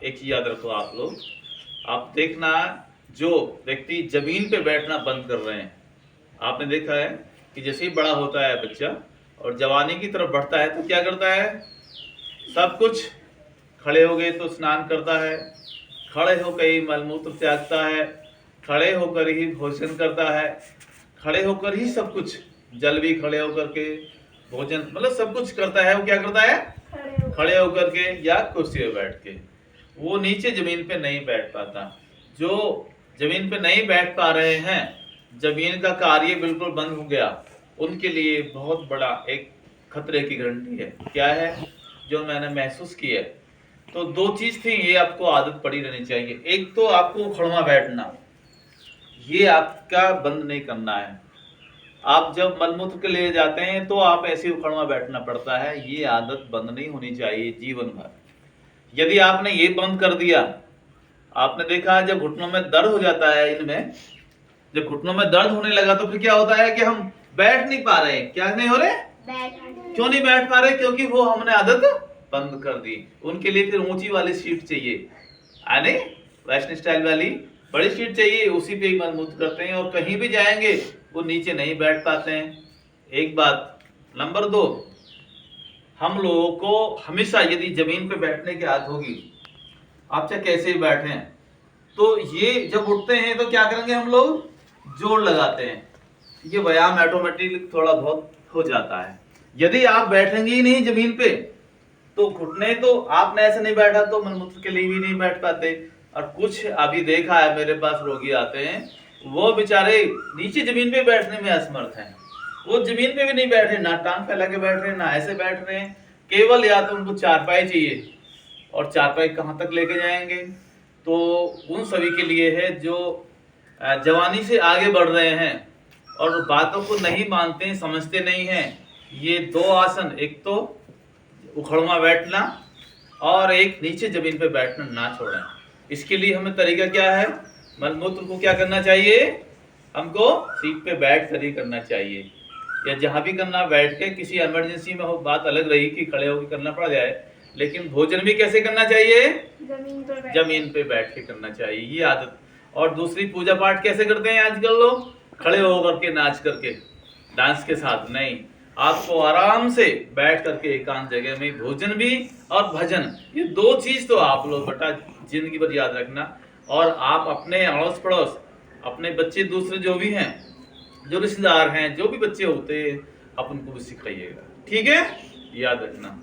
एक चीज याद रखो आप लोग, आप देखना जो व्यक्ति जमीन पे बैठना बंद कर रहे हैं, आपने देखा है कि जैसे ही बड़ा होता है बच्चा और जवानी की तरफ बढ़ता है तो क्या करता है, सब कुछ खड़े हो गए तो स्नान करता है, खड़े होकर ही मलमूत्र त्यागता है, खड़े होकर ही भोजन करता है, खड़े होकर ही सब कुछ, जल भी खड़े होकर के, भोजन मतलब सब कुछ करता है। वो क्या करता है, खड़े होकर के या कुर्सी पे बैठ के। वो नीचे जमीन पे नहीं बैठ पाता। जो जमीन पे नहीं बैठ पा रहे हैं, जमीन का कार्य बिल्कुल बंद हो गया, उनके लिए बहुत बड़ा एक खतरे की घंटी है। क्या है जो मैंने महसूस की है, तो दो चीज थी, ये आपको आदत पड़ी रहनी चाहिए। एक तो आपको उखड़वा बैठना, ये आपका बंद नहीं करना है। आप जब मलमूत्र के लिए जाते हैं तो आप ऐसे उखड़वा बैठना पड़ता है, ये आदत बंद नहीं होनी चाहिए जीवन भर। यदि आपने ये बंद कर दिया, आपने देखा जब घुटनों में दर्द हो जाता है, इनमें जब घुटनों में दर्द होने लगा तो फिर क्या होता है कि हम बैठ नहीं पा रहे। क्या नहीं हो रहे, क्यों नहीं बैठ पा रहे, क्योंकि वो हमने आदत बंद कर दी। उनके लिए फिर ऊंची वाली सीट चाहिए, आने वैष्णव स्टाइल वाली बड़ी सीट चाहिए, उसी पे ही मलमूत्र करते हैं और कहीं भी जाएंगे वो नीचे नहीं बैठ पाते हैं। एक बात। नंबर 2, हम लोगों को हमेशा यदि जमीन पे बैठने की आदत होगी, आप चाहे कैसे भी बैठे, तो ये जब उठते हैं तो क्या करेंगे, हम लोग जोर लगाते हैं, ये व्यायाम ऑटोमेटिक थोड़ा बहुत हो जाता है। यदि आप बैठेंगे ही नहीं जमीन पे तो घुटने, तो आपने ऐसे नहीं बैठा तो मलमूत्र के लिए भी नहीं बैठ पाते। और कुछ अभी देखा है, मेरे पास रोगी आते हैं, वो बेचारे नीचे जमीन पे बैठने में असमर्थ हैं। वो जमीन पे भी नहीं बैठ रहे, ना टांग फैला के बैठ रहे हैं, ना ऐसे बैठ रहे हैं, केवल या तो उनको चारपाई चाहिए, और चारपाई कहाँ तक लेके जाएंगे। तो उन सभी के लिए है जो जवानी से आगे बढ़ रहे हैं और बातों को नहीं मानते हैं, समझते नहीं हैं, ये 2 आसन, एक तो उखड़वा बैठना और एक नीचे जमीन पे बैठना ना छोड़ें। इसके लिए हमें तरीका क्या है, मलमूत्र को क्या करना चाहिए, हमको सीट पे बैठ कर ही करना चाहिए, या जहां भी करना बैठ के। किसी इमरजेंसी में हो बात अलग रही कि खड़े होकर करना पड़ जाए, लेकिन भोजन भी कैसे करना चाहिए, जमीन पे बैठ के करना चाहिए, ये आदत। और दूसरी, पूजा पाठ कैसे करते हैं आजकल लोग, खड़े होकर के नाच करके, डांस के साथ नहीं। आपको आराम से बैठ करके एकांत जगह में भोजन भी और भजन, ये 2 चीज तो आप लोग बेटा जिंदगी भर याद रखना। और आप अपने अड़ोस पड़ोस, अपने बच्चे दूसरे जो भी हैं, जो रिश्तेदार हैं, जो भी बच्चे होते, आप उनको भी सिखाइएगा, ठीक है, याद रखना।